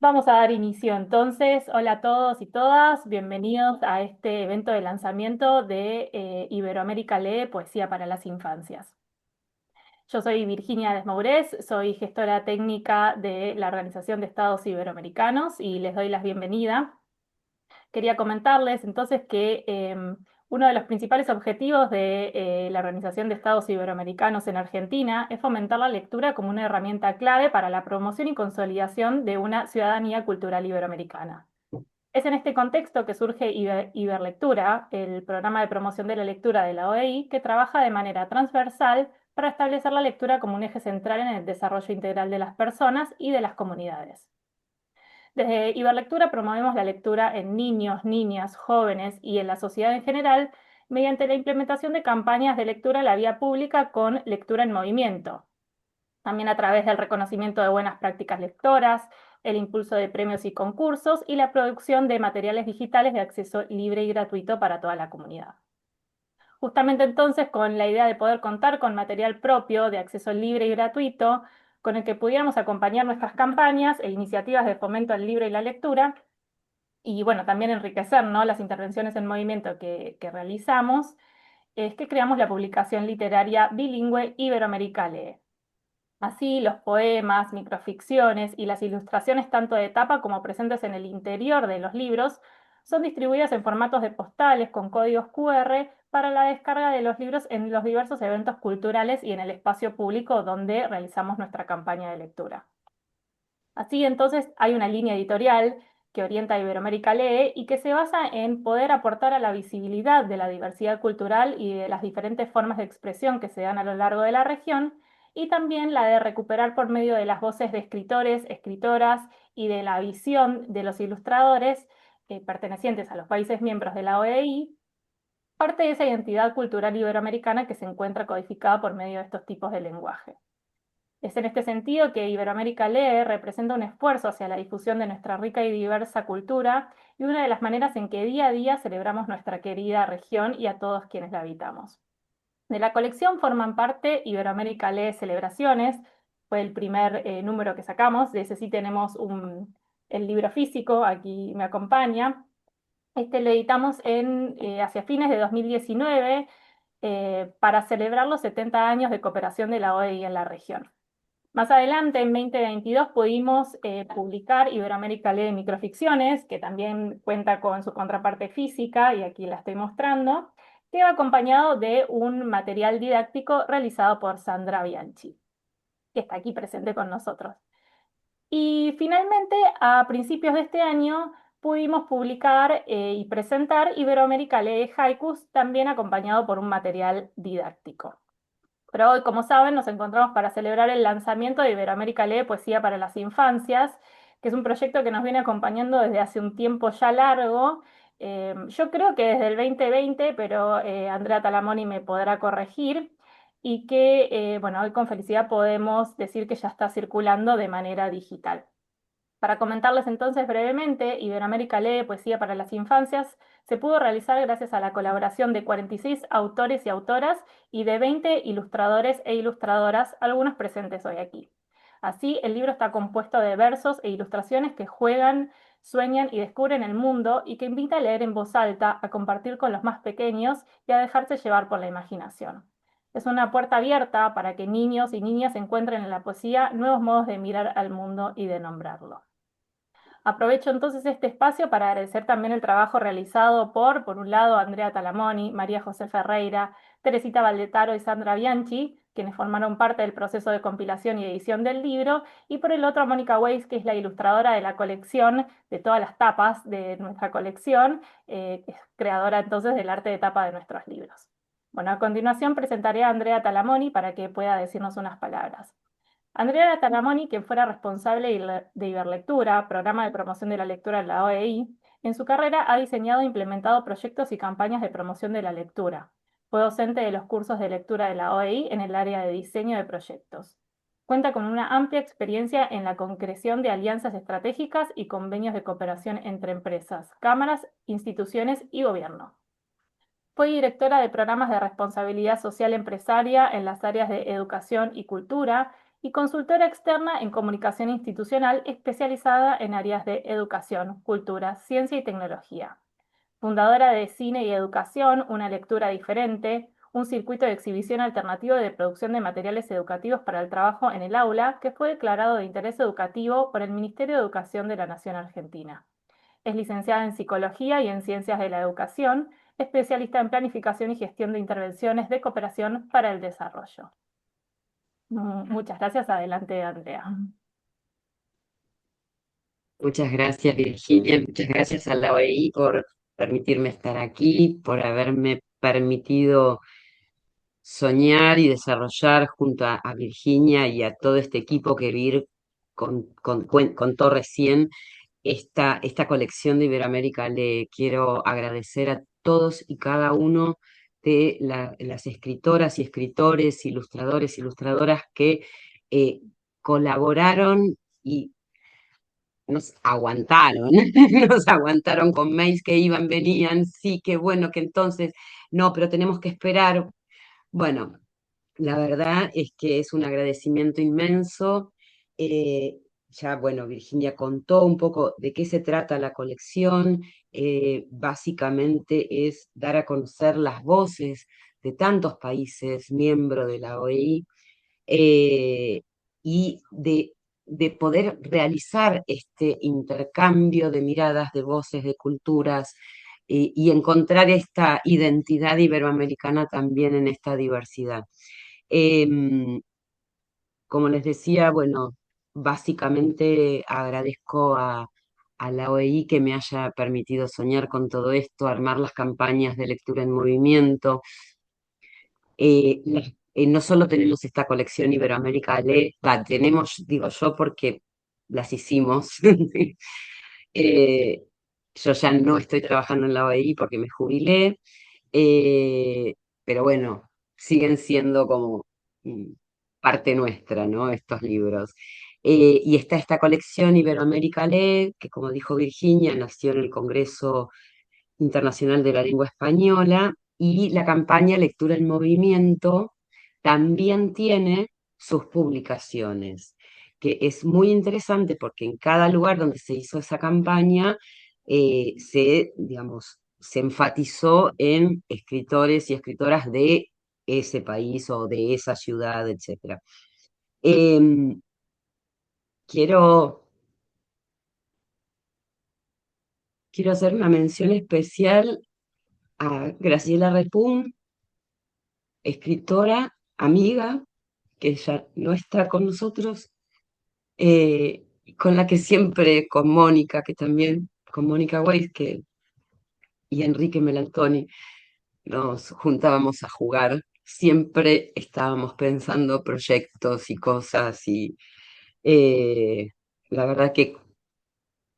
Vamos a dar inicio entonces. Hola a todos y todas, bienvenidos a este evento de lanzamiento de Iberoamérica Lee, Poesía para las Infancias. Yo soy Virginia Desmaurés, soy gestora técnica de la Organización de Estados Iberoamericanos y les doy la bienvenida. Quería comentarles entonces que uno de los principales objetivos de la Organización de Estados Iberoamericanos en Argentina es fomentar la lectura como una herramienta clave para la promoción y consolidación de una ciudadanía cultural iberoamericana. Es en este contexto que surge Iberlectura, el programa de promoción de la lectura de la OEI, que trabaja de manera transversal para establecer la lectura como un eje central en el desarrollo integral de las personas y de las comunidades. Desde Iberlectura promovemos la lectura en niños, niñas, jóvenes y en la sociedad en general mediante la implementación de campañas de lectura en la vía pública con lectura en movimiento, también a través del reconocimiento de buenas prácticas lectoras, el impulso de premios y concursos y la producción de materiales digitales de acceso libre y gratuito para toda la comunidad. Justamente entonces, con la idea de poder contar con material propio de acceso libre y gratuito, con el que pudiéramos acompañar nuestras campañas e iniciativas de fomento al libro y la lectura, y bueno, también enriquecer, ¿no?, las intervenciones en movimiento que realizamos, es que creamos la publicación literaria bilingüe Iberoamérica Lee. Así, los poemas, microficciones y las ilustraciones tanto de tapa como presentes en el interior de los libros son distribuidas en formatos de postales con códigos QR para la descarga de los libros en los diversos eventos culturales y en el espacio público donde realizamos nuestra campaña de lectura. Así entonces hay una línea editorial que orienta a Iberoamérica Lee y que se basa en poder aportar a la visibilidad de la diversidad cultural y de las diferentes formas de expresión que se dan a lo largo de la región, y también la de recuperar por medio de las voces de escritores, escritoras y de la visión de los ilustradores pertenecientes a los países miembros de la OEI, parte de esa identidad cultural iberoamericana que se encuentra codificada por medio de estos tipos de lenguaje. Es en este sentido que Iberoamérica Lee representa un esfuerzo hacia la difusión de nuestra rica y diversa cultura y una de las maneras en que día a día celebramos nuestra querida región y a todos quienes la habitamos. De la colección forman parte Iberoamérica Lee Celebraciones, fue el primer número que sacamos, de ese sí tenemos el libro físico, aquí me acompaña. Este lo editamos hacia fines de 2019 para celebrar los 70 años de cooperación de la OEI en la región. Más adelante, en 2022, pudimos publicar Iberoamérica Lee Microficciones, que también cuenta con su contraparte física, y aquí la estoy mostrando, que va acompañado de un material didáctico realizado por Sandra Bianchi, que está aquí presente con nosotros. Y finalmente, a principios de este año, pudimos publicar y presentar Iberoamérica Lee Haikus, también acompañado por un material didáctico. Pero hoy, como saben, nos encontramos para celebrar el lanzamiento de Iberoamérica Lee Poesía para las Infancias, que es un proyecto que nos viene acompañando desde hace un tiempo ya largo. Yo creo que desde el 2020, pero Andrea Talamoni me podrá corregir, y que, bueno, hoy con felicidad podemos decir que ya está circulando de manera digital. Para comentarles entonces brevemente, Iberoamérica Lee Poesía para las Infancias se pudo realizar gracias a la colaboración de 46 autores y autoras y de 20 ilustradores e ilustradoras, algunos presentes hoy aquí. Así, el libro está compuesto de versos e ilustraciones que juegan, sueñan y descubren el mundo, y que invita a leer en voz alta, a compartir con los más pequeños y a dejarse llevar por la imaginación. Es una puerta abierta para que niños y niñas encuentren en la poesía nuevos modos de mirar al mundo y de nombrarlo. Aprovecho entonces este espacio para agradecer también el trabajo realizado por un lado, Andrea Talamoni, María José Ferreira, Teresita Valdetaro y Sandra Bianchi, quienes formaron parte del proceso de compilación y edición del libro, y por el otro, Mónica Weiss, que es la ilustradora de la colección, de todas las tapas de nuestra colección, que es creadora entonces del arte de tapa de nuestros libros. Bueno, a continuación presentaré a Andrea Talamoni para que pueda decirnos unas palabras. Andrea Talamoni, quien fuera responsable de Iberlectura, programa de promoción de la lectura en la OEI, en su carrera ha diseñado e implementado proyectos y campañas de promoción de la lectura. Fue docente de los cursos de lectura de la OEI en el área de diseño de proyectos. Cuenta con una amplia experiencia en la concreción de alianzas estratégicas y convenios de cooperación entre empresas, cámaras, instituciones y gobierno. Fue directora de programas de responsabilidad social empresaria en las áreas de educación y cultura, y consultora externa en comunicación institucional especializada en áreas de educación, cultura, ciencia y tecnología. Fundadora de Cine y Educación, una lectura diferente, un circuito de exhibición alternativo de producción de materiales educativos para el trabajo en el aula, que fue declarado de interés educativo por el Ministerio de Educación de la Nación Argentina. Es licenciada en Psicología y en Ciencias de la Educación, especialista en planificación y gestión de intervenciones de cooperación para el desarrollo. Muchas gracias. Adelante, Andrea. Muchas gracias, Virginia. Muchas gracias a la OEI por permitirme estar aquí, por haberme permitido soñar y desarrollar junto a Virginia y a todo este equipo que Vir contó recién esta colección de Iberoamérica. Le quiero agradecer a todos y cada uno de las escritoras y escritores, ilustradores, ilustradoras que eh, colaboraron y nos aguantaron, nos aguantaron con mails que iban, venían, sí, qué bueno que entonces, no, pero tenemos que esperar. Bueno, la verdad es que es un agradecimiento inmenso. Ya, bueno, Virginia contó un poco de qué se trata la colección. Básicamente es dar a conocer las voces de tantos países miembros de la OEI, eh, y de poder realizar este intercambio de miradas, de voces, de culturas, y encontrar esta identidad iberoamericana también en esta diversidad. Em, Como les decía, bueno, básicamente agradezco a la OEI que me haya permitido soñar con todo esto, armar las campañas de lectura en movimiento. No solo tenemos esta colección Iberoamérica Lee, tenemos, digo yo, porque las hicimos. Eh, yo ya no estoy trabajando en la OEI porque me jubilé, eh, pero bueno, siguen siendo como mm, parte nuestra, ¿no? Estos libros. Y está esta colección Iberoamérica Lee, que como dijo Virginia, nació en el Congreso Internacional de la Lengua Española, y la campaña Lectura en Movimiento también tiene sus publicaciones, que es muy interesante porque en cada lugar donde se hizo esa campaña, digamos, se enfatizó en escritores y escritoras de ese país o de esa ciudad, etcétera. Em, quiero, quiero hacer una mención especial a Graciela Repun, escritora, amiga, que ya no está con nosotros, con la que siempre, con Mónica, que también, con Mónica Weiss y Enrique Melantoni, nos juntábamos a jugar. Siempre estábamos pensando proyectos y cosas, y eh, la verdad que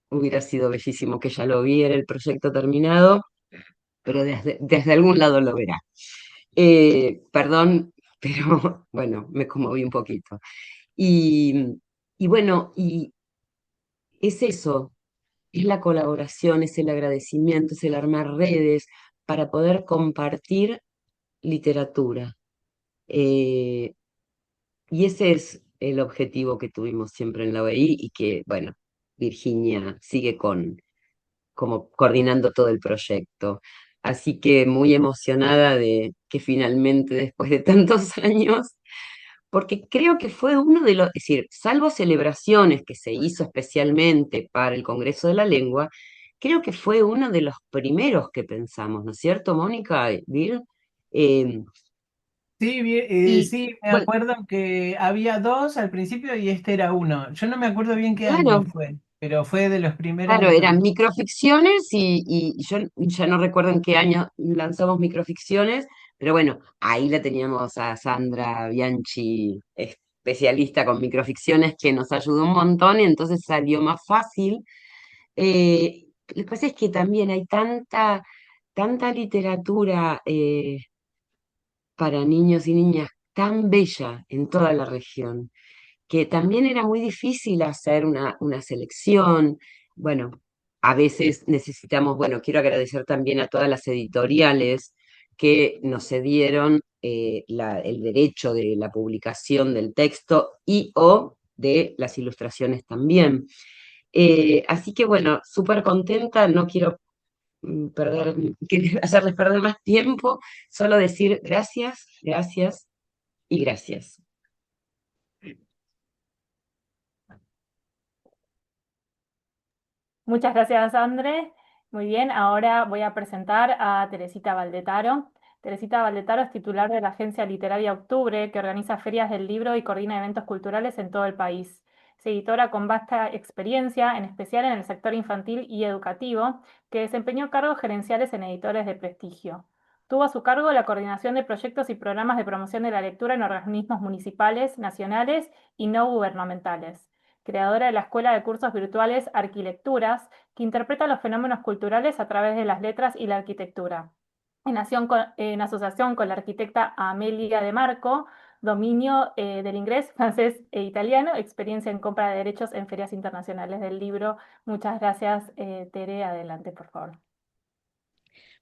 hubiera sido bellísimo que ella lo viera, el proyecto terminado, pero desde algún lado lo verá. Perdón, pero bueno, me conmoví un poquito. Y, y bueno, y es eso, es la colaboración, es el agradecimiento, es el armar redes para poder compartir literatura. Eh, y ese es el objetivo que tuvimos siempre en la OEI y que, bueno, Virginia sigue como coordinando todo el proyecto. Así que muy emocionada de que finalmente, después de tantos años, porque creo que fue uno de los, es decir, salvo celebraciones que se hizo especialmente para el Congreso de la Lengua, creo que fue uno de los primeros que pensamos, ¿no es cierto, Mónica? Bill? Eh, Sí, y sí, me bueno, acuerdo que había dos al principio y este era uno. Yo no me acuerdo bien qué año claro, fue, pero fue de los primeros claro, de todos. eran microficciones y yo ya no recuerdo en qué año lanzamos microficciones, pero bueno, ahí la teníamos a Sandra Bianchi, especialista con microficciones, que nos ayudó un montón y entonces salió más fácil. Lo que pasa es que también hay tanta literatura para niños y niñas tan bella en toda la región, que también era muy difícil hacer una selección. Bueno, a veces necesitamos, bueno, quiero agradecer también a todas las editoriales que nos cedieron el derecho de la publicación del texto y o de las ilustraciones también. Así que bueno, súper contenta, no quiero perder, hacerles perder más tiempo, solo decir gracias, gracias y gracias. Muchas gracias, André. Muy bien, ahora voy a presentar a Teresita Valdetaro. Teresita Valdetaro es titular de la Agencia Literaria Octubre, que organiza ferias del libro y coordina eventos culturales en todo el país. Es editora con vasta experiencia, en especial en el sector infantil y educativo, que desempeñó cargos gerenciales en editores de prestigio. Tuvo a su cargo la coordinación de proyectos y programas de promoción de la lectura en organismos municipales, nacionales y no gubernamentales, creadora de la Escuela de Cursos Virtuales Arquilecturas, que interpreta los fenómenos culturales a través de las letras y la arquitectura. En asociación con la arquitecta Amelia de Marco, dominio del inglés, francés e italiano, experiencia en compra de derechos en ferias internacionales del libro. Muchas gracias, Tere. Adelante, por favor.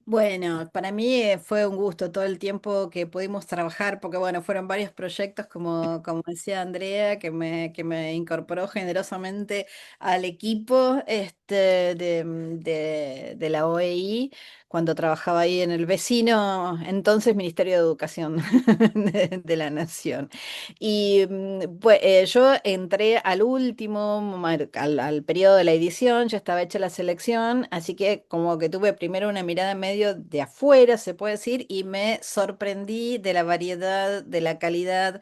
Bueno, para mí fue un gusto todo el tiempo que pudimos trabajar, porque bueno, fueron varios proyectos, como decía Andrea, que me incorporó generosamente al equipo de la OEI cuando trabajaba ahí en el vecino, entonces Ministerio de Educación de la Nación. Y yo entré al último, al periodo de la edición, ya estaba hecha la selección, así que como que tuve primero una mirada medio de afuera, se puede decir, y me sorprendí de la variedad, de la calidad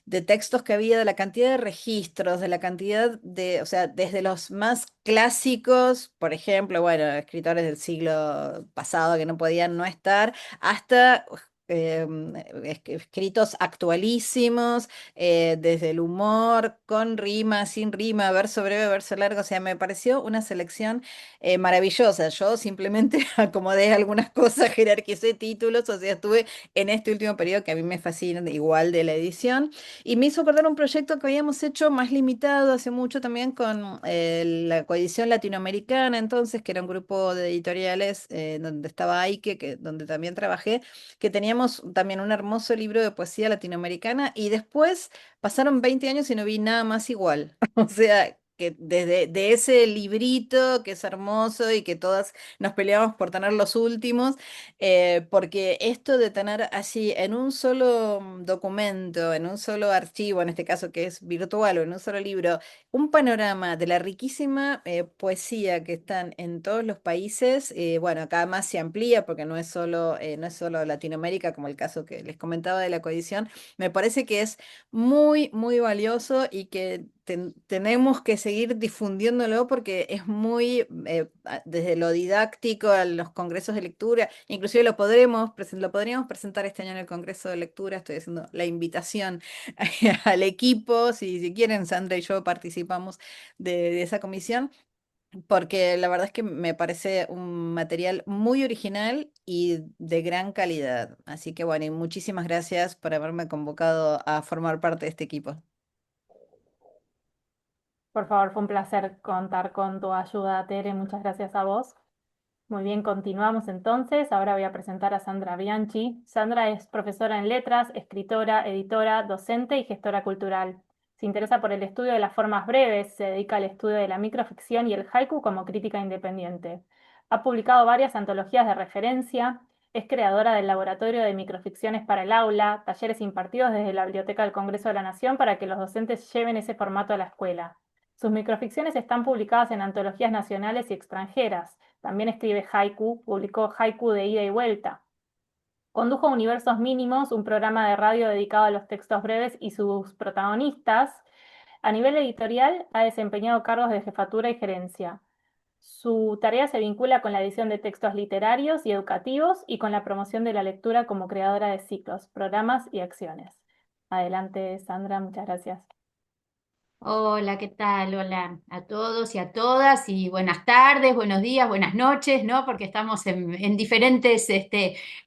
de textos que había, de la cantidad de registros, de la cantidad de, o sea, desde los más clásicos, por ejemplo, bueno, escritores del siglo pasado que no podían no estar, hasta escritos actualísimos, desde el humor, con rima, sin rima, verso breve, verso largo, o sea, me pareció una selección maravillosa. Yo simplemente acomodé algunas cosas, jerarquicé títulos, o sea, estuve en este último periodo que a mí me fascina, igual de la edición, y me hizo acordar un proyecto que habíamos hecho más limitado hace mucho también con la coedición latinoamericana, entonces, que era un grupo de editoriales donde estaba Aike, donde también trabajé, que teníamos también un hermoso libro de poesía latinoamericana y después pasaron 20 años y no vi nada más igual. O sea, que desde de ese librito que es hermoso y que todas nos peleamos por tener los últimos, porque esto de tener así en un solo documento, en un solo archivo, en este caso que es virtual o en un solo libro, un panorama de la riquísima poesía que están en todos los países. Bueno, acá más se amplía porque no es solo Latinoamérica, como el caso que les comentaba de la coedición. Me parece que es muy, muy valioso y que tenemos que seguir difundiéndolo porque es muy, desde lo didáctico a los congresos de lectura, inclusive lo podríamos presentar este año en el Congreso de Lectura. Estoy haciendo la invitación al equipo, si quieren, Sandra y yo participamos de esa comisión, porque la verdad es que me parece un material muy original y de gran calidad. Así que bueno, y muchísimas gracias por haberme convocado a formar parte de este equipo. Por favor, fue un placer contar con tu ayuda, Tere. Muchas gracias a vos. Muy bien, continuamos entonces. Ahora voy a presentar a Sandra Bianchi. Sandra es profesora en letras, escritora, editora, docente y gestora cultural. Se interesa por el estudio de las formas breves, se dedica al estudio de la microficción y el haiku como crítica independiente. Ha publicado varias antologías de referencia, es creadora del Laboratorio de Microficciones para el Aula, talleres impartidos desde la Biblioteca del Congreso de la Nación para que los docentes lleven ese formato a la escuela. Sus microficciones están publicadas en antologías nacionales y extranjeras. También escribe haiku, publicó Haiku de ida y vuelta. Condujo Universos Mínimos, un programa de radio dedicado a los textos breves y sus protagonistas. A nivel editorial, ha desempeñado cargos de jefatura y gerencia. Su tarea se vincula con la edición de textos literarios y educativos y con la promoción de la lectura como creadora de ciclos, programas y acciones. Adelante, Sandra, muchas gracias. Hola, ¿qué tal? Hola a todos y a todas y buenas tardes, buenos días, buenas noches, ¿no? Porque estamos en diferentes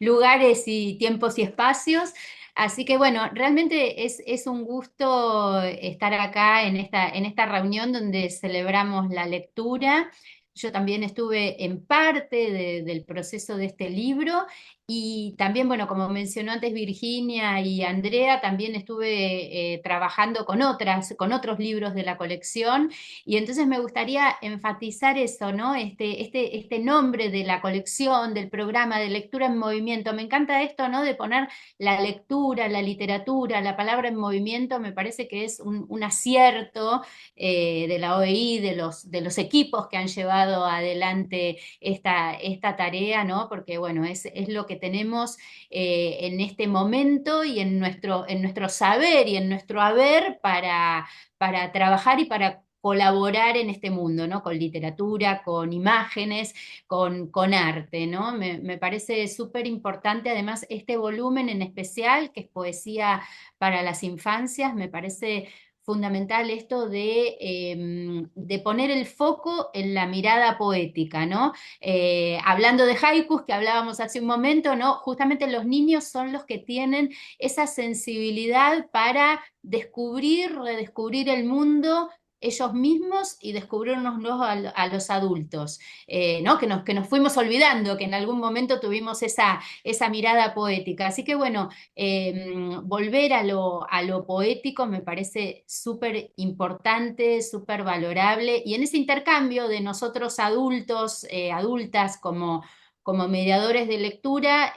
lugares y tiempos y espacios. Así que bueno, realmente es un gusto estar acá en esta reunión donde celebramos la lectura. Yo también estuve en parte del proceso de este libro Y también, bueno, como mencionó antes Virginia y Andrea, también estuve trabajando con otros libros de la colección, y entonces me gustaría enfatizar eso, ¿no? Este nombre de la colección, del programa de lectura en movimiento. Me encanta esto, ¿no? De poner la lectura, la literatura, la palabra en movimiento, me parece que es un acierto de la OEI, de los equipos que han llevado adelante esta tarea, ¿no? Porque, bueno, es lo que tenemos en este momento y en nuestro saber y en nuestro haber para trabajar y para colaborar en este mundo, ¿no? Con literatura, con imágenes, con arte, ¿no? Me parece súper importante, además, este volumen en especial, que es poesía para las infancias, me parece fundamental esto de poner el foco en la mirada poética, ¿no? Hablando de haikus que hablábamos hace un momento, ¿no? Justamente los niños son los que tienen esa sensibilidad para descubrir, redescubrir el mundo ellos mismos y descubrirnos a los adultos, ¿no? Que nos fuimos olvidando, que en algún momento tuvimos esa mirada poética. Así que bueno, volver a lo poético me parece súper importante, súper valorable, y en ese intercambio de nosotros adultos, adultas como mediadores de lectura,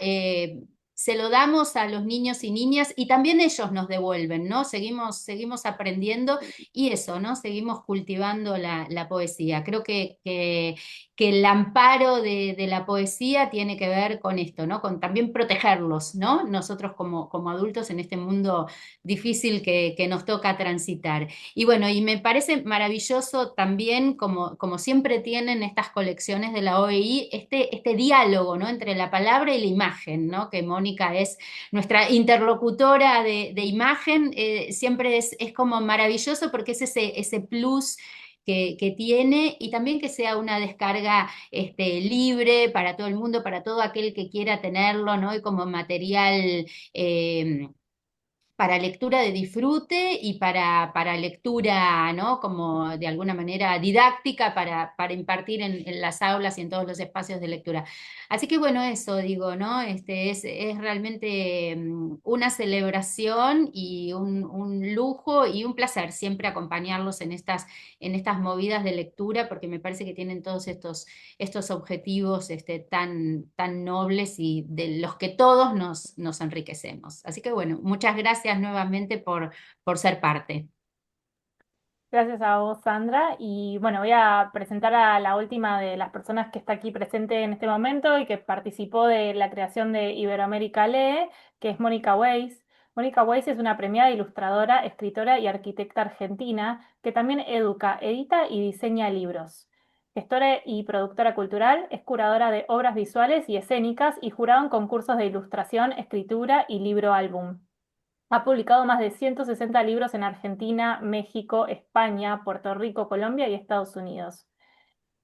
se lo damos a los niños y niñas y también ellos nos devuelven, ¿no? Seguimos aprendiendo y eso, ¿no? Seguimos cultivando la poesía. Creo que el amparo de la poesía tiene que ver con esto, ¿no? Con también protegerlos, ¿no? Nosotros como adultos en este mundo difícil que nos toca transitar. Y bueno, y me parece maravilloso también, como siempre tienen estas colecciones de la OEI, este diálogo, ¿no? Entre la palabra y la imagen, ¿no? Que Mónica es nuestra interlocutora de imagen, siempre es como maravilloso porque es ese plus que tiene, y también que sea una descarga libre para todo el mundo, para todo aquel que quiera tenerlo, ¿no? Y como material para lectura de disfrute y para lectura, ¿no? Como de alguna manera didáctica para impartir en las aulas y en todos los espacios de lectura. Así que bueno, eso digo, ¿no? Es realmente una celebración y un lujo y un placer siempre acompañarlos en estas movidas de lectura, porque me parece que tienen todos estos objetivos tan nobles y de los que todos nos enriquecemos. Así que bueno, muchas gracias nuevamente por ser parte. Gracias a vos, Sandra. Y bueno, voy a presentar a la última de las personas que está aquí presente en este momento y que participó de la creación de Iberoamérica Lee, que es Mónica Weiss. Mónica Weiss es una premiada ilustradora, escritora y arquitecta argentina que también educa, edita y diseña libros. Gestora y productora cultural, es curadora de obras visuales y escénicas y jurado en concursos de ilustración, escritura y libro álbum. Ha publicado más de 160 libros en Argentina, México, España, Puerto Rico, Colombia y Estados Unidos.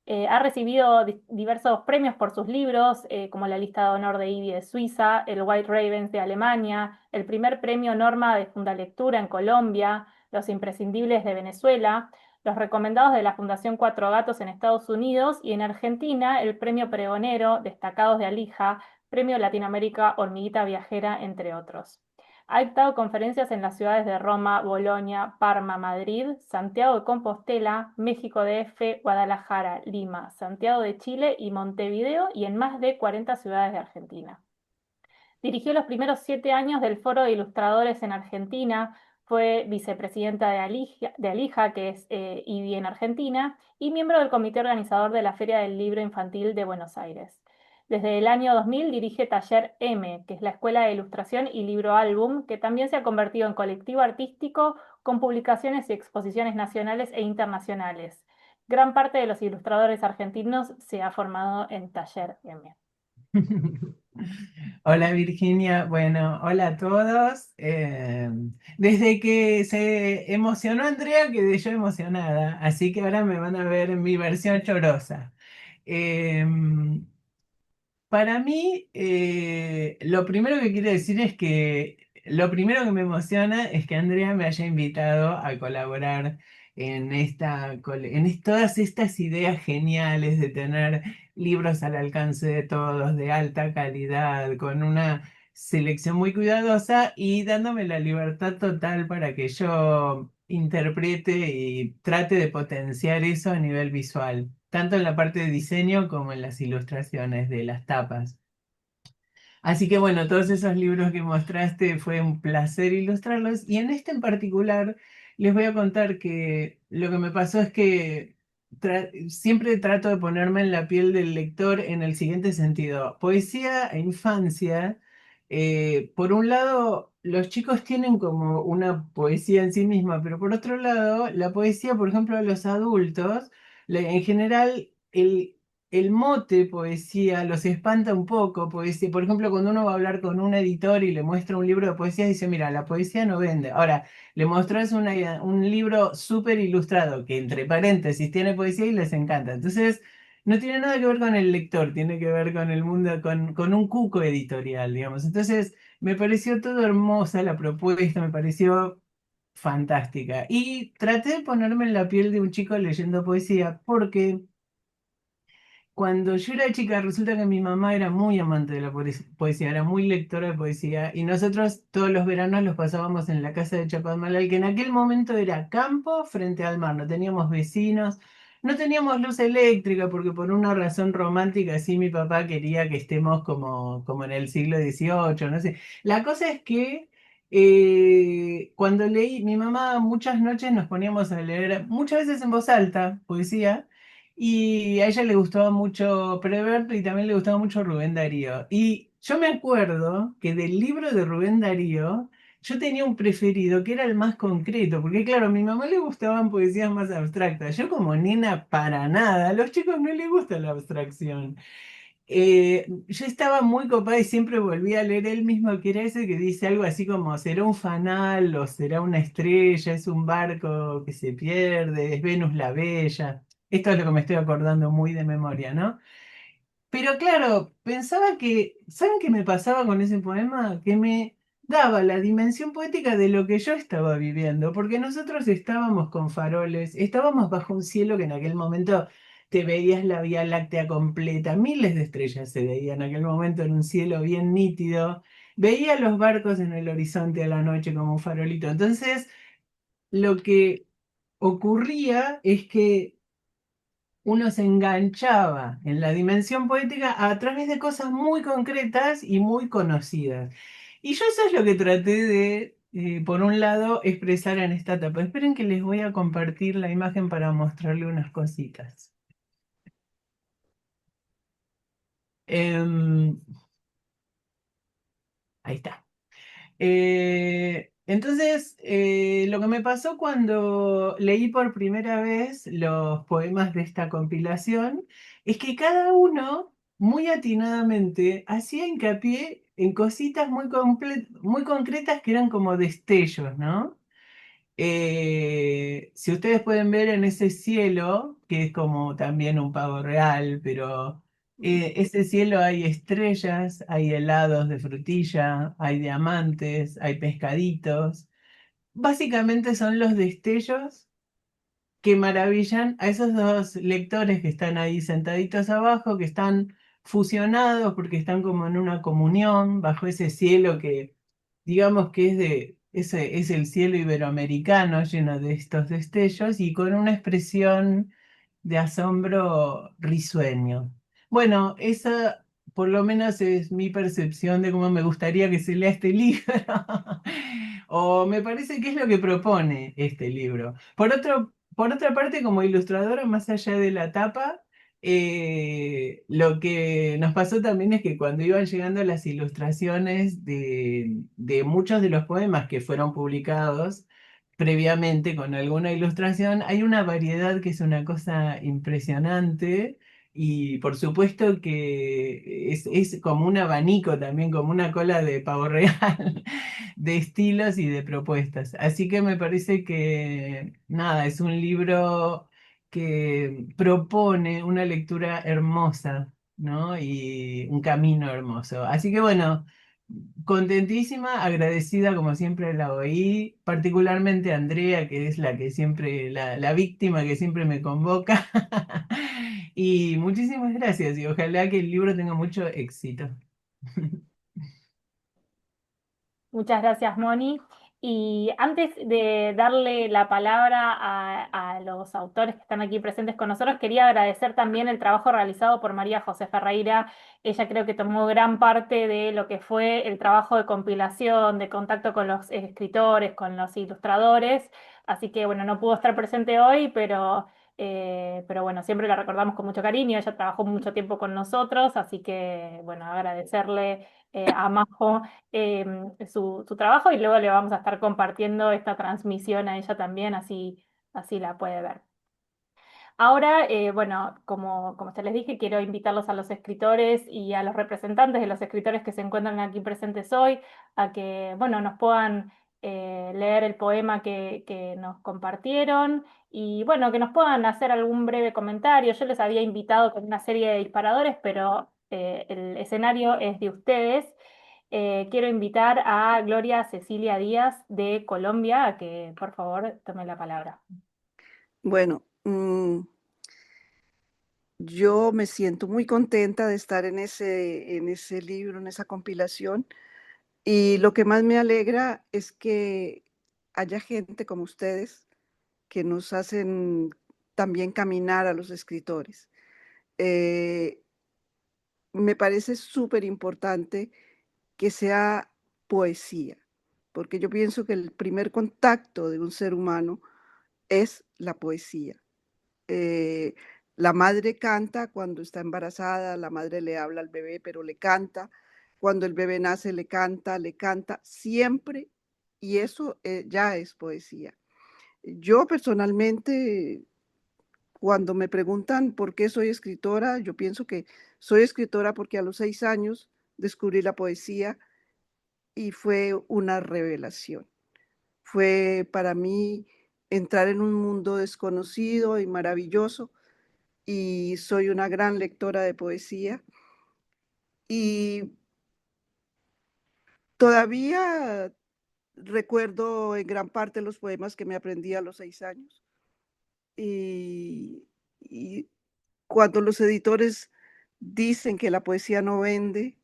Ha recibido diversos premios por sus libros, como la Lista de Honor de IBI de Suiza, el White Ravens de Alemania, el primer premio Norma de Fundalectura en Colombia, los Imprescindibles de Venezuela, los recomendados de la Fundación Cuatro Gatos en Estados Unidos y en Argentina el premio Pregonero, Destacados de Alija, premio Latinoamérica Hormiguita Viajera, entre otros. Ha dictado conferencias en las ciudades de Roma, Bolonia, Parma, Madrid, Santiago de Compostela, México DF, Guadalajara, Lima, Santiago de Chile y Montevideo, y en más de 40 ciudades de Argentina. Dirigió los primeros 7 años del Foro de Ilustradores en Argentina, fue vicepresidenta de Alija, que es IBI en Argentina, y miembro del comité organizador de la Feria del Libro Infantil de Buenos Aires. Desde el año 2000 dirige Taller M, que es la Escuela de Ilustración y Libro Álbum, que también se ha convertido en colectivo artístico con publicaciones y exposiciones nacionales e internacionales. Gran parte de los ilustradores argentinos se ha formado en Taller M. Hola Virginia, bueno, hola a todos. Desde que se emocionó Andrea, quedé yo emocionada, así que ahora me van a ver en mi versión chorosa. Em, para mí, lo primero que quiero decir es que lo primero que me emociona es que Andrea me haya invitado a colaborar en todas estas ideas geniales de tener libros al alcance de todos, de alta calidad, con una selección muy cuidadosa y dándome la libertad total para que yo interprete y trate de potenciar eso a nivel visual, tanto en la parte de diseño como en las ilustraciones de las tapas. Así que bueno, todos esos libros que mostraste fue un placer ilustrarlos y en este en particular les voy a contar que lo que me pasó es que siempre trato de ponerme en la piel del lector en el siguiente sentido. Poesía e infancia, por un lado, los chicos tienen como una poesía en sí misma, pero por otro lado, la poesía, por ejemplo, a los adultos, en general, el mote poesía los espanta un poco. Poesía, por ejemplo, cuando uno va a hablar con un editor y le muestra un libro de poesía, dice, mira, la poesía no vende. Ahora, le mostrás un libro súper ilustrado, que entre paréntesis tiene poesía y les encanta. Entonces, no tiene nada que ver con el lector, tiene que ver con el mundo, con un cuco editorial, digamos. Entonces, me pareció todo hermosa la propuesta, me pareció fantástica. Y traté de ponerme en la piel de un chico leyendo poesía, porque cuando yo era chica, resulta que mi mamá era muy amante de la poesía, era muy lectora de poesía, y nosotros todos los veranos los pasábamos en la casa de Chapadmalal, que en aquel momento era campo frente al mar, no teníamos vecinos, no teníamos luz eléctrica, porque por una razón romántica, así mi papá quería que estemos como en el siglo XVIII, no sé. La cosa es que cuando leí, mi mamá muchas noches nos poníamos a leer, muchas veces en voz alta, poesía. Y a ella le gustaba mucho Preverto y también le gustaba mucho Rubén Darío. Y yo me acuerdo que del libro de Rubén Darío, yo tenía un preferido que era el más concreto, porque claro, a mi mamá le gustaban poesías más abstractas. Yo como nena para nada, a los chicos no les gusta la abstracción. Yo estaba muy copada y siempre volví a leer el mismo, que era ese que dice algo así como, será un fanal o será una estrella, es un barco que se pierde, es Venus la Bella. Esto es lo que me estoy acordando muy de memoria, ¿no? Pero claro, pensaba que, ¿saben qué me pasaba con ese poema? Que me daba la dimensión poética de lo que yo estaba viviendo, porque nosotros estábamos con faroles, estábamos bajo un cielo que en aquel momento te veías la Vía Láctea completa, miles de estrellas se veían en aquel momento en un cielo bien nítido, veía los barcos en el horizonte a la noche como un farolito. Entonces, lo que ocurría es que uno se enganchaba en la dimensión poética a través de cosas muy concretas y muy conocidas. Y yo eso es lo que traté de, por un lado, expresar en esta etapa. Esperen que les voy a compartir la imagen para mostrarle unas cositas. Em, ahí está. Entonces, lo que me pasó cuando leí por primera vez los poemas de esta compilación es que cada uno, muy atinadamente, hacía hincapié en cositas muy concretas que eran como destellos, ¿no? Si ustedes pueden ver en ese cielo, que es como también un pavo real, pero ese cielo hay estrellas, hay helados de frutilla, hay diamantes, hay pescaditos. Básicamente son los destellos que maravillan a esos dos lectores que están ahí sentaditos abajo, que están fusionados porque están como en una comunión bajo ese cielo que digamos que ese es el cielo iberoamericano lleno de estos destellos y con una expresión de asombro risueño. Bueno, esa por lo menos es mi percepción de cómo me gustaría que se lea este libro. O me parece que es lo que propone este libro. Por otra parte, como ilustradora, más allá de la tapa, lo que nos pasó también es que cuando iban llegando las ilustraciones de muchos de los poemas que fueron publicados previamente con alguna ilustración, hay una variedad que es una cosa impresionante. Y por supuesto que es como un abanico también, como una cola de pavo real, de estilos y de propuestas. Así que me parece que, nada, es un libro que propone una lectura hermosa, ¿no? Y un camino hermoso. Así que bueno, contentísima, agradecida como siempre la oí, particularmente a Andrea, que es la que siempre, la víctima que siempre me convoca. Y muchísimas gracias y ojalá que el libro tenga mucho éxito. Muchas gracias, Moni. Y antes de darle la palabra a los autores que están aquí presentes con nosotros, quería agradecer también el trabajo realizado por María José Ferreira. Ella creo que tomó gran parte de lo que fue el trabajo de compilación, de contacto con los escritores, con los ilustradores. Así que, bueno, no pudo estar presente hoy, pero bueno, siempre la recordamos con mucho cariño. Ella trabajó mucho tiempo con nosotros, así que, bueno, agradecerle a Majo su trabajo y luego le vamos a estar compartiendo esta transmisión a ella también, así la puede ver. Ahora, bueno, como ya les dije, quiero invitarlos a los escritores y a los representantes de los escritores que se encuentran aquí presentes hoy a que, bueno, nos puedan leer el poema que nos compartieron y, bueno, que nos puedan hacer algún breve comentario. Yo les había invitado con una serie de disparadores, pero el escenario es de ustedes. Quiero invitar a Gloria Cecilia Díaz de Colombia a que, por favor, tome la palabra. Bueno, yo me siento muy contenta de estar en ese libro, en esa compilación, y lo que más me alegra es que haya gente como ustedes que nos hacen también caminar a los escritores. Eh, Me parece súper importante que sea poesía, porque yo pienso que el primer contacto de un ser humano es la poesía. Eh, la madre canta cuando está embarazada, la madre le habla al bebé, pero le canta. Cuando el bebé nace, le canta siempre, y eso ya es poesía. Yo personalmente, cuando me preguntan por qué soy escritora, yo pienso que soy escritora porque a los 6 años descubrí la poesía y fue una revelación. Fue para mí entrar en un mundo desconocido y maravilloso, y soy una gran lectora de poesía y todavía recuerdo en gran parte los poemas que me aprendí a los 6 años. Y cuando los editores dicen que la poesía no vende,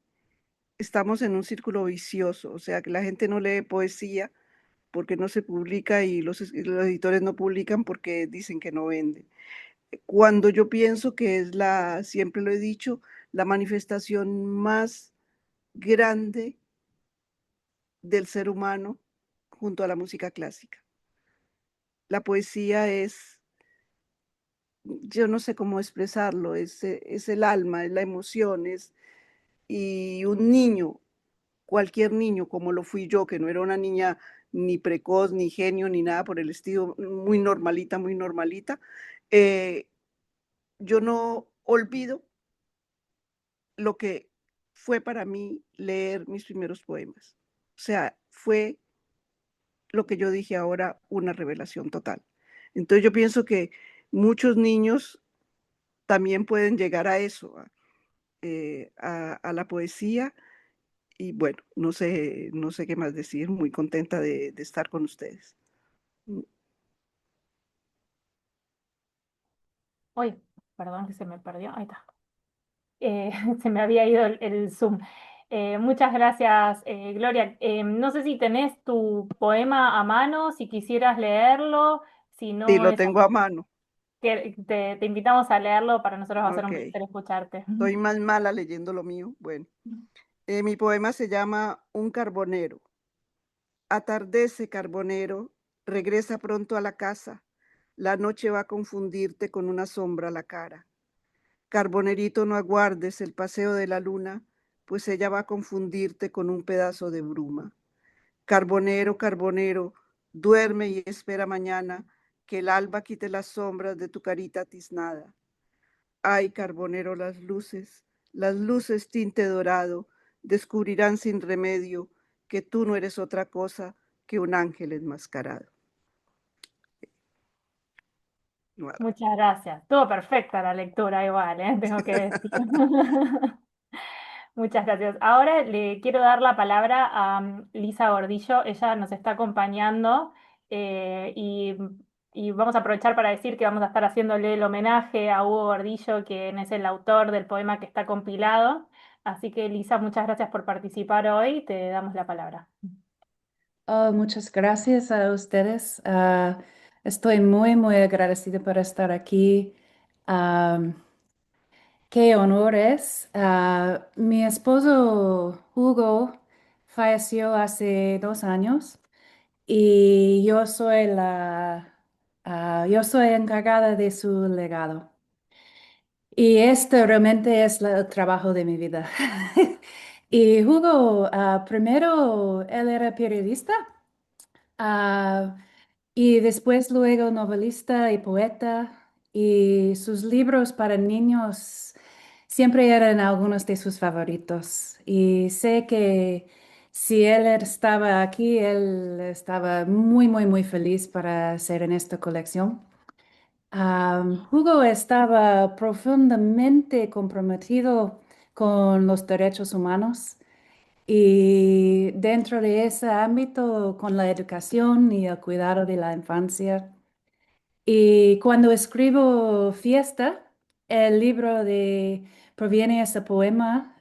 estamos en un círculo vicioso, o sea, que la gente no lee poesía porque no se publica y los editores no publican porque dicen que no vende. Cuando yo pienso que es siempre lo he dicho, la manifestación más grande del ser humano junto a la música clásica. La poesía es, yo no sé cómo expresarlo, es el alma, es la emoción, y un niño, cualquier niño como lo fui yo, que no era una niña ni precoz, ni genio, ni nada por el estilo, muy normalita, eh, yo no olvido lo que fue para mí leer mis primeros poemas. O sea, fue lo que yo dije ahora, una revelación total. Entonces yo pienso que muchos niños también pueden llegar a eso, a la poesía. Y bueno, no sé qué más decir, muy contenta de estar con ustedes. Uy, perdón que se me perdió. Ahí está. Se me había ido el Zoom. Muchas gracias, Gloria. No sé si tenés tu poema a mano, si quisieras leerlo, si Sí, no lo es tengo a mano. que te invitamos a leerlo, para nosotros va a ser Ok, un placer escucharte. soy más mala leyendo lo mío. Bueno, mi poema se llama Un carbonero. Atardece, carbonero, regresa pronto a la casa. La noche va a confundirte con una sombra a la cara. Carbonerito, no aguardes el paseo de la luna, pues ella va a confundirte con un pedazo de bruma. Carbonero, carbonero, duerme y espera mañana que el alba quite las sombras de tu carita tiznada. Ay, carbonero, las luces tinte dorado, descubrirán sin remedio que tú no eres otra cosa que un ángel enmascarado. Bueno, Muchas gracias. Estuvo perfecta la lectura igual, tengo que decir. Muchas gracias. Ahora le quiero dar la palabra a Lisa Gordillo. Ella nos está acompañando y Y vamos a aprovechar para decir que vamos a estar haciéndole el homenaje a Hugo Gordillo, quien es el autor del poema que está compilado. Así que, Lisa, muchas gracias por participar hoy. Te damos la palabra. Oh, muchas gracias a ustedes. Estoy muy, muy agradecida por estar aquí. Am, Qué honor es. Mi esposo Hugo falleció hace 2 años y yo soy encargada de su legado. Y este realmente es el trabajo de mi vida. Y Hugo, primero él era periodista. Ah, y después luego novelista y poeta, y sus libros para niños siempre eran algunos de sus favoritos. Y sé que si él estaba aquí, él estaba muy, muy, muy feliz para ser en esta colección. Hugo estaba profundamente comprometido con los derechos humanos. Y dentro de ese ámbito, con la educación y el cuidado de la infancia. Y cuando escribo Fiesta, el libro de proviene ese poema,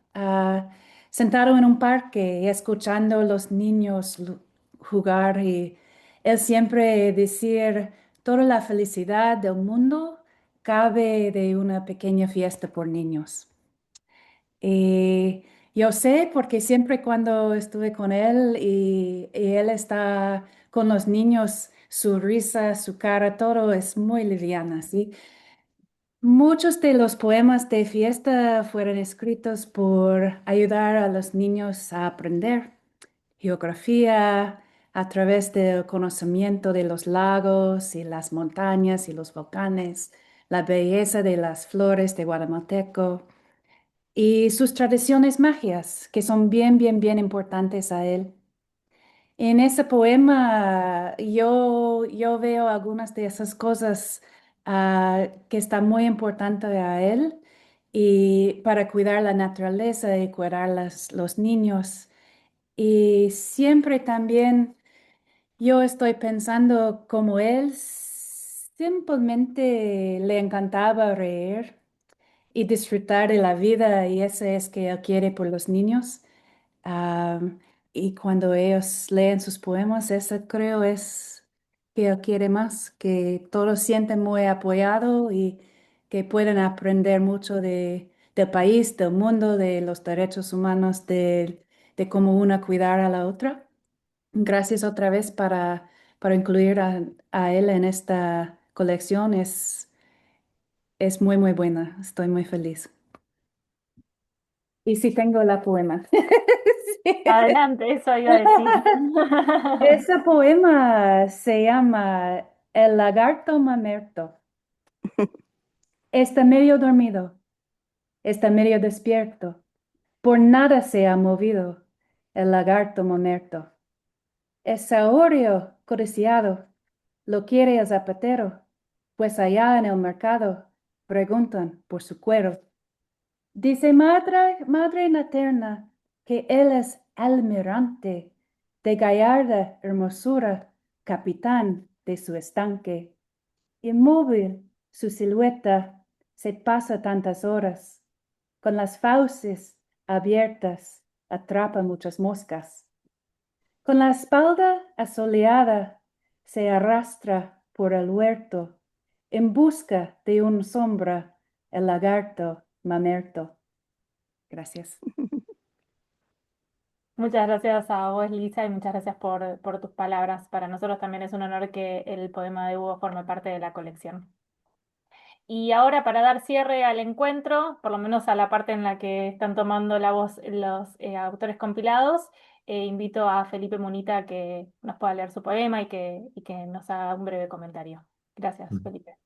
sentado en un parque y escuchando a los niños jugar y él siempre decir, toda la felicidad del mundo cabe de una pequeña fiesta por niños. Y yo sé porque siempre cuando estuve con él y él está con los niños, su risa, su cara, todo es muy liviana, ¿sí? Muchos de los poemas de fiesta fueron escritos por ayudar a los niños a aprender geografía a través del conocimiento de los lagos y las montañas y los volcanes, la belleza de las flores de Guatemalteco y sus tradiciones magias, que son bien, bien, bien importantes a él. En ese poema yo veo algunas de esas cosas que están muy importantes a él y para cuidar la naturaleza y cuidar los niños. Y siempre también yo estoy pensando como él simplemente le encantaba reír y disfrutar de la vida y eso es que él quiere por los niños. Am, y cuando ellos leen sus poemas, eso creo es que él quiere más, que todos sienten muy apoyado y que pueden aprender mucho del país, del mundo, de los derechos humanos, de cómo una cuidar a la otra. Gracias otra vez para incluir a él en esta colección. Es muy, muy buena. Estoy muy feliz. Y sí tengo la poema. Sí. Adelante, eso iba a decir. Ese poema se llama El lagarto mamerto. Está medio dormido, está medio despierto. Por nada se ha movido el lagarto mamerto. Es sahorio codiciado, lo quiere el zapatero, pues allá en el mercado preguntan por su cuero. Dice madre materna que él es almirante de gallarda hermosura, capitán de su estanque. Inmóvil su silueta se pasa tantas horas, con las fauces abiertas atrapa muchas moscas. Con la espalda asoleada se arrastra por el huerto en busca de una sombra el lagarto mamerto. Gracias. Muchas gracias a vos, Lisa, y muchas gracias por tus palabras. Para nosotros también es un honor que el poema de Hugo forme parte de la colección. Y ahora, para dar cierre al encuentro, por lo menos a la parte en la que están tomando la voz los autores compilados, invito a Felipe Munita a que nos pueda leer su poema y que nos haga un breve comentario. Gracias, Felipe.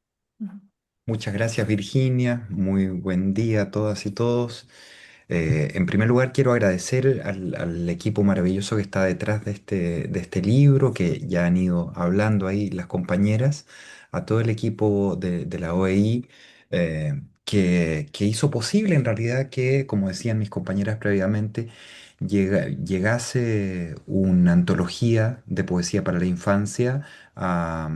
Muchas gracias, Virginia. Muy buen día a todas y todos. En primer lugar, quiero agradecer al equipo maravilloso que está detrás de este libro, que ya han ido hablando ahí las compañeras, a todo el equipo de la OEI, que hizo posible en realidad que, como decían mis compañeras previamente, llegase una antología de poesía para la infancia a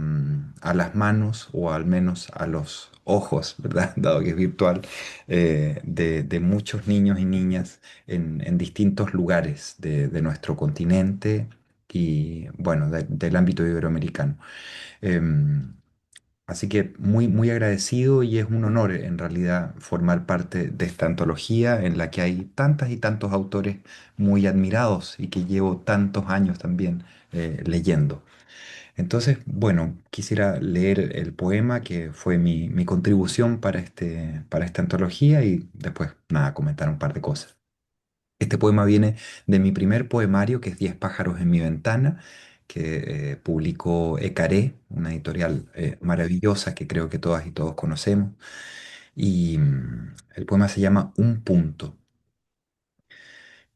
las manos o al menos a los ojos, ¿verdad? Dado que es virtual, de muchos niños y niñas en distintos lugares de nuestro continente y, bueno, del ámbito iberoamericano. Em, Así que muy, muy agradecido y es un honor en realidad formar parte de esta antología en la que hay tantas y tantos autores muy admirados y que llevo tantos años también leyendo. Entonces, bueno, quisiera leer el poema que fue mi contribución para esta antología y después, nada, comentar un par de cosas. Este poema viene de mi primer poemario, que es Diez pájaros en mi ventana, que publicó Ecaré, una editorial maravillosa que creo que todas y todos conocemos. Y el poema se llama Un punto.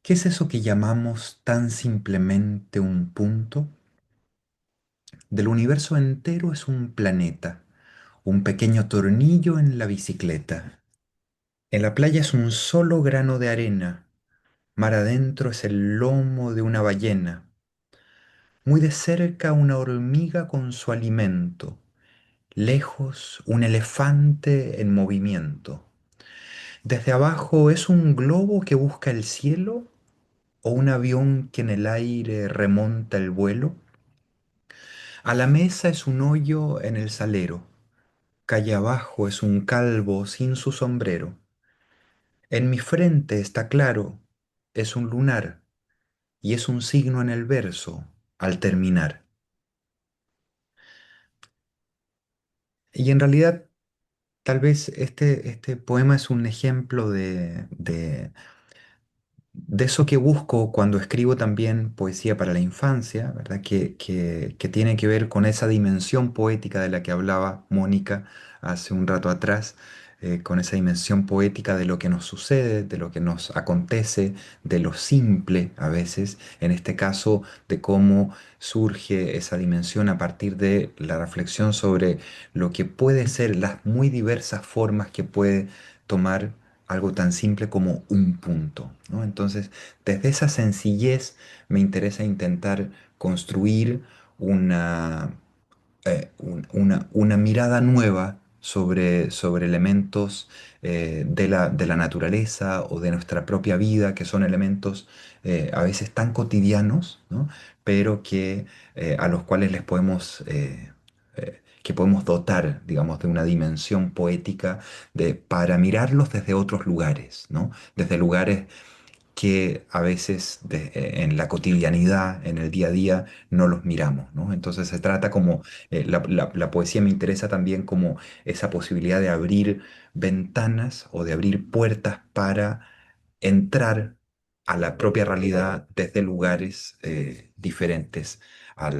¿Qué es eso que llamamos tan simplemente un punto? Del universo entero es un planeta, un pequeño tornillo en la bicicleta. En la playa es un solo grano de arena, mar adentro es el lomo de una ballena. Muy de cerca una hormiga con su alimento, lejos un elefante en movimiento. Desde abajo es un globo que busca el cielo o un avión que en el aire remonta el vuelo. A la mesa es un hoyo en el salero, calle abajo es un calvo sin su sombrero. En mi frente está claro, es un lunar y es un signo en el verso al terminar. Y en realidad tal vez este poema es un ejemplo de eso que busco cuando escribo también poesía para la infancia, ¿verdad? Que tiene que ver con esa dimensión poética de la que hablaba Mónica hace un rato atrás, con esa dimensión poética de lo que nos sucede, de lo que nos acontece, de lo simple a veces, en este caso de cómo surge esa dimensión a partir de la reflexión sobre lo que puede ser las muy diversas formas que puede tomar algo tan simple como un punto, ¿no? Entonces, desde esa sencillez me interesa intentar construir una, una mirada nueva sobre elementos de la naturaleza o de nuestra propia vida, que son elementos a veces tan cotidianos, ¿no? Pero que, a los cuales les podemos... que podemos dotar, digamos, de una dimensión poética para mirarlos desde otros lugares, ¿no? Desde lugares que a veces en la cotidianidad, en el día a día, no los miramos, ¿no? Entonces se trata como, la poesía me interesa también como esa posibilidad de abrir ventanas o de abrir puertas para entrar a la propia realidad desde lugares diferentes a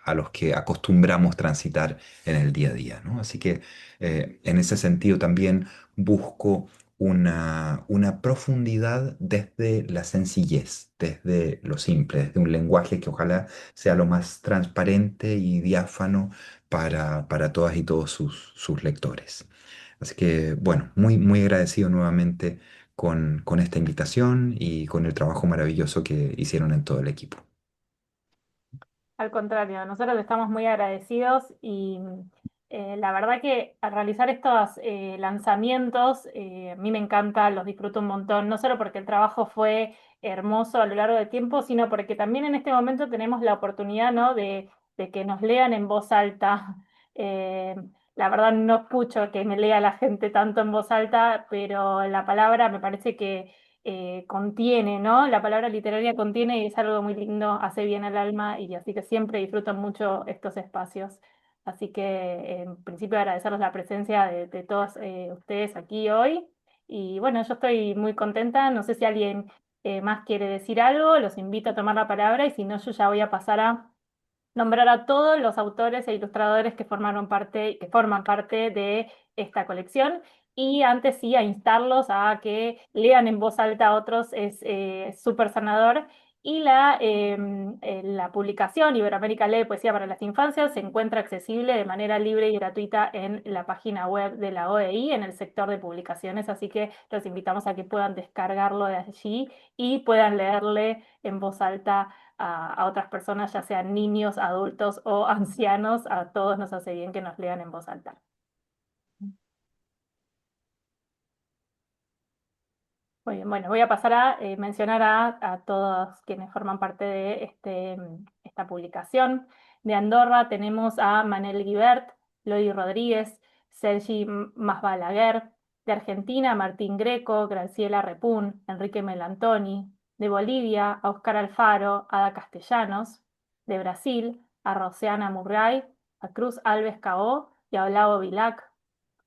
a los que acostumbramos transitar en el día a día, ¿no? Así que en ese sentido también busco una profundidad desde la sencillez, desde lo simple, desde un lenguaje que ojalá sea lo más transparente y diáfano para todas y todos sus lectores. Así que, bueno, muy, muy agradecido nuevamente con esta invitación y con el trabajo maravilloso que hicieron en todo el equipo. Al contrario, nosotros estamos muy agradecidos y la verdad que al realizar estos lanzamientos, a mí me encanta, los disfruto un montón, no solo porque el trabajo fue hermoso a lo largo del tiempo, sino porque también en este momento tenemos la oportunidad, ¿no? de que nos lean en voz alta. Eh, la verdad no escucho que me lea la gente tanto en voz alta, pero la palabra me parece que contiene, ¿no? La palabra literaria contiene y es algo muy lindo, hace bien al alma y así que siempre disfruto mucho estos espacios. Así que en principio agradecerles la presencia de todos ustedes aquí hoy. Y bueno, yo estoy muy contenta. No sé si alguien más quiere decir algo, los invito a tomar la palabra y si no, yo ya voy a pasar a nombrar a todos los autores e ilustradores que formaron parte, que forman parte de esta colección. Y antes sí, a instarlos a que lean en voz alta a otros es súper sanador. Y la publicación Iberoamérica Lee Poesía para las Infancias se encuentra accesible de manera libre y gratuita en la página web de la OEI en el sector de publicaciones, así que los invitamos a que puedan descargarlo de allí y puedan leerle en voz alta a otras personas, ya sean niños, adultos o ancianos. A todos nos hace bien que nos lean en voz alta. Muy bien, bueno, voy a pasar a mencionar a todos quienes forman parte de esta publicación. De Andorra tenemos a Manel Guibert, Lodi Rodríguez, Sergi Masbalaguer. De Argentina, Martín Greco, Graciela Repún, Enrique Melantoni. De Bolivia, a Oscar Alfaro, Ada Castellanos. De Brasil, a Roseana Murray, a Cruz Alves Cao y a Olavo Bilac.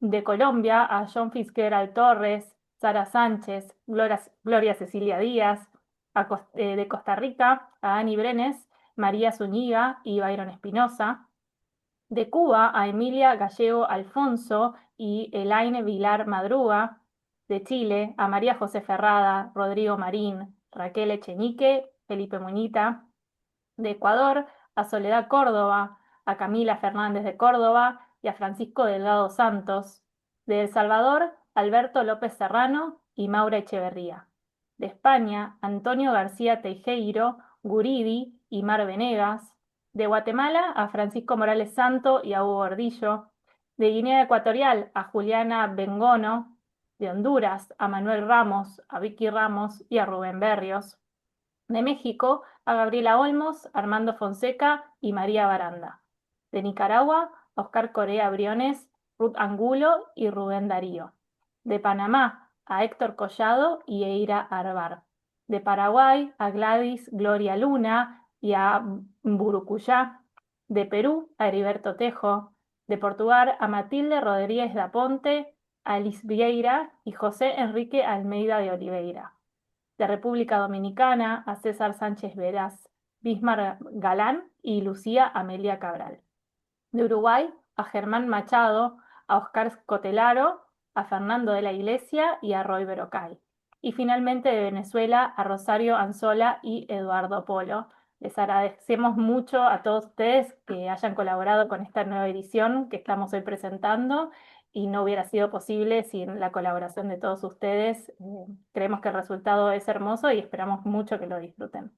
De Colombia, a John Fitzgerald Torres, Sara Sánchez, Gloria Cecilia Díaz. De Costa Rica, a Ani Brenes, María Zúñiga y Byron Espinosa. De Cuba, a Emilia Gallego Alfonso y Elaine Vilar Madruga. De Chile, a María José Ferrada, Rodrigo Marín, Raquel Echenique, Felipe Muñita. De Ecuador, a Soledad Córdoba, a Camila Fernández de Córdoba y a Francisco Delgado Santos. De El Salvador, Alberto López Serrano y Maura Echeverría. De España, Antonio García Teijeiro, Guridi y Mar Venegas. De Guatemala, a Francisco Morales Santo y a Hugo Gordillo. De Guinea Ecuatorial, a Juliana Bengono. De Honduras, a Manuel Ramos, a Vicky Ramos y a Rubén Berrios. De México, a Gabriela Olmos, Armando Fonseca y María Baranda. De Nicaragua, a Oscar Corea Briones, Ruth Angulo y Rubén Darío. De Panamá, a Héctor Collado y Eira Arbar. De Paraguay, a Gladys Gloria Luna y a Burucuyá. De Perú, a Heriberto Tejo. De Portugal, a Matilde Rodríguez da Ponte, a Alice Vieira y José Enrique Almeida de Oliveira. De República Dominicana, a César Sánchez Veras, Bismar Galán y Lucía Amelia Cabral. De Uruguay, a Germán Machado, a Oscar Cotelaro, a Fernando de la Iglesia y a Roy Berocay. Y finalmente de Venezuela, a Rosario Anzola y Eduardo Polo. Les agradecemos mucho a todos ustedes que hayan colaborado con esta nueva edición que estamos hoy presentando, y no hubiera sido posible sin la colaboración de todos ustedes. Creemos que el resultado es hermoso y esperamos mucho que lo disfruten.